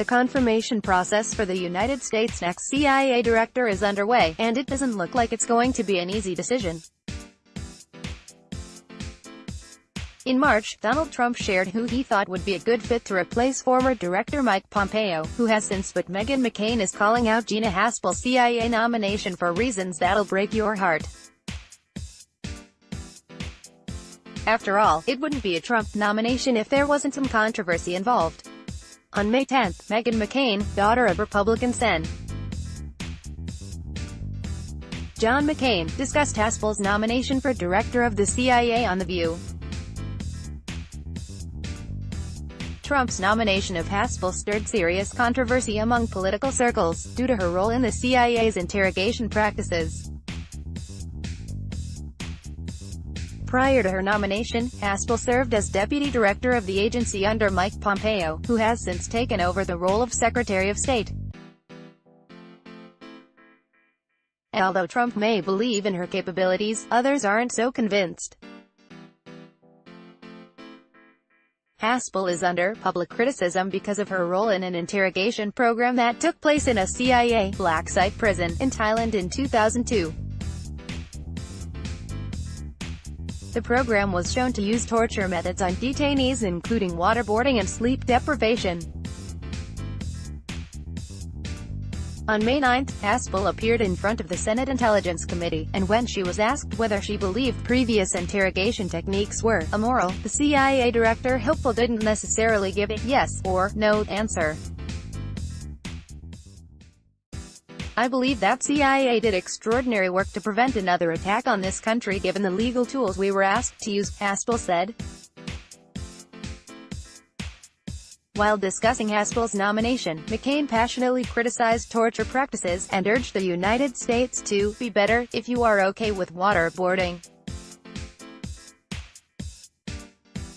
The confirmation process for the United States' next CIA director is underway, and it doesn't look like it's going to be an easy decision. In March, Donald Trump shared who he thought would be a good fit to replace former Director Mike Pompeo, who has since but Meghan McCain is calling out Gina Haspel's CIA nomination for reasons that'll break your heart. After all, it wouldn't be a Trump nomination if there wasn't some controversy involved. On May 10, Meghan McCain, daughter of Republican Sen. John McCain, discussed Haspel's nomination for director of the CIA on The View. Trump's nomination of Haspel stirred serious controversy among political circles, due to her role in the CIA's interrogation practices. Prior to her nomination, Haspel served as deputy director of the agency under Mike Pompeo, who has since taken over the role of Secretary of State. Although Trump may believe in her capabilities, others aren't so convinced. Haspel is under public criticism because of her role in an interrogation program that took place in a CIA black site prison in Thailand in 2002. The program was shown to use torture methods on detainees, including waterboarding and sleep deprivation. On May 9, Haspel appeared in front of the Senate Intelligence Committee, and when she was asked whether she believed previous interrogation techniques were immoral, the CIA director hopeful didn't necessarily give a yes or no answer. "I believe that CIA did extraordinary work to prevent another attack on this country given the legal tools we were asked to use," Haspel said. While discussing Haspel's nomination, McCain passionately criticized torture practices, and urged the United States to be better if you are okay with waterboarding.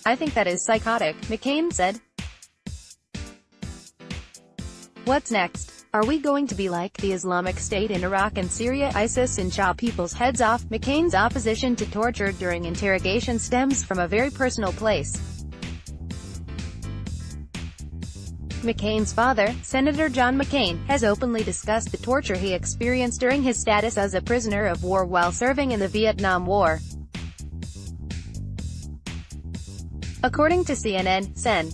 "I think that is psychotic," McCain said. "What's next? Are we going to be like the Islamic State in Iraq and Syria, ISIS, and chop people's heads off?" McCain's opposition to torture during interrogation stems from a very personal place. McCain's father, Senator John McCain, has openly discussed the torture he experienced during his status as a prisoner of war while serving in the Vietnam War. According to CNN, Sen.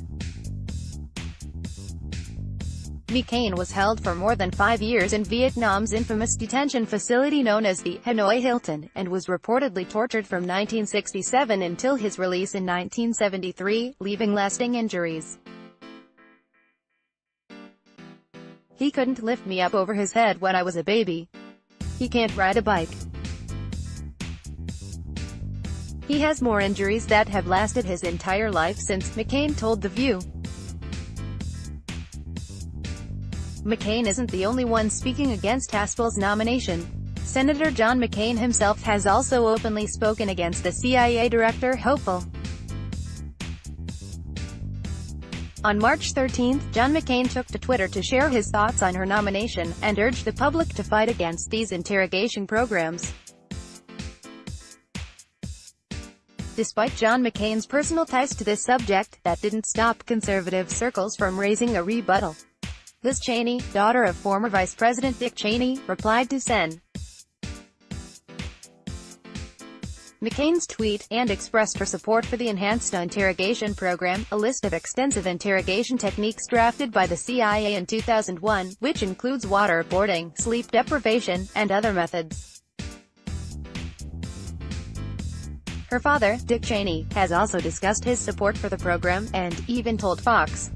McCain was held for more than 5 years in Vietnam's infamous detention facility known as the Hanoi Hilton, and was reportedly tortured from 1967 until his release in 1973, leaving lasting injuries. "He couldn't lift me up over his head when I was a baby. He can't ride a bike. He has more injuries that have lasted his entire life since," McCain told The View. McCain isn't the only one speaking against Haspel's nomination. Senator John McCain himself has also openly spoken against the CIA director hopeful. On March 13, John McCain took to Twitter to share his thoughts on her nomination, and urged the public to fight against these interrogation programs. Despite John McCain's personal ties to this subject, that didn't stop conservative circles from raising a rebuttal. Liz Cheney, daughter of former Vice President Dick Cheney, replied to Sen. McCain's tweet, and expressed her support for the enhanced interrogation program, a list of extensive interrogation techniques drafted by the CIA in 2001, which includes waterboarding, sleep deprivation, and other methods. Her father, Dick Cheney, has also discussed his support for the program, and even told Fox.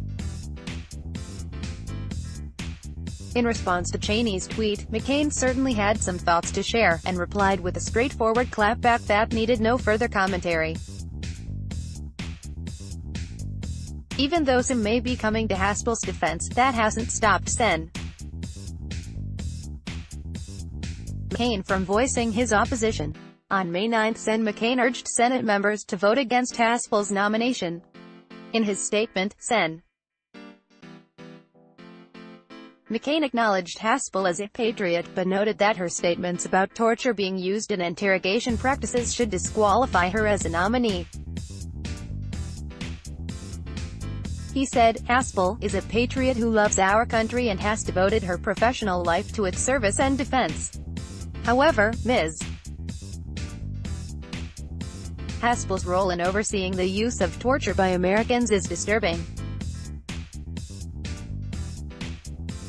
In response to Cheney's tweet, McCain certainly had some thoughts to share, and replied with a straightforward clapback that needed no further commentary. Even though some may be coming to Haspel's defense, that hasn't stopped Sen. McCain from voicing his opposition. On May 9, Sen McCain urged Senate members to vote against Haspel's nomination. In his statement, Sen. McCain acknowledged Haspel as a patriot, but noted that her statements about torture being used in interrogation practices should disqualify her as a nominee. He said, "Haspel is a patriot who loves our country and has devoted her professional life to its service and defense." However, Ms. Haspel's role in overseeing the use of torture by Americans is disturbing.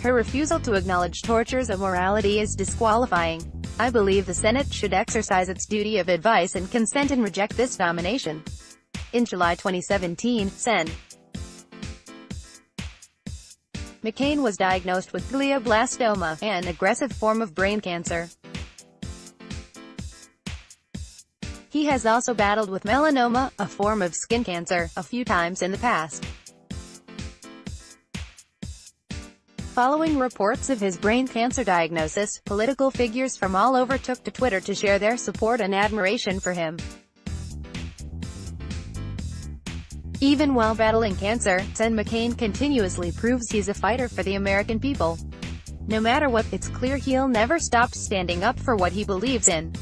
Her refusal to acknowledge torture's immorality is disqualifying. I believe the Senate should exercise its duty of advice and consent and reject this nomination. In July 2017, Sen. McCain was diagnosed with glioblastoma, an aggressive form of brain cancer. He has also battled with melanoma, a form of skin cancer, a few times in the past. Following reports of his brain cancer diagnosis, political figures from all over took to Twitter to share their support and admiration for him. Even while battling cancer, Sen McCain continuously proves he's a fighter for the American people. No matter what, it's clear he'll never stop standing up for what he believes in.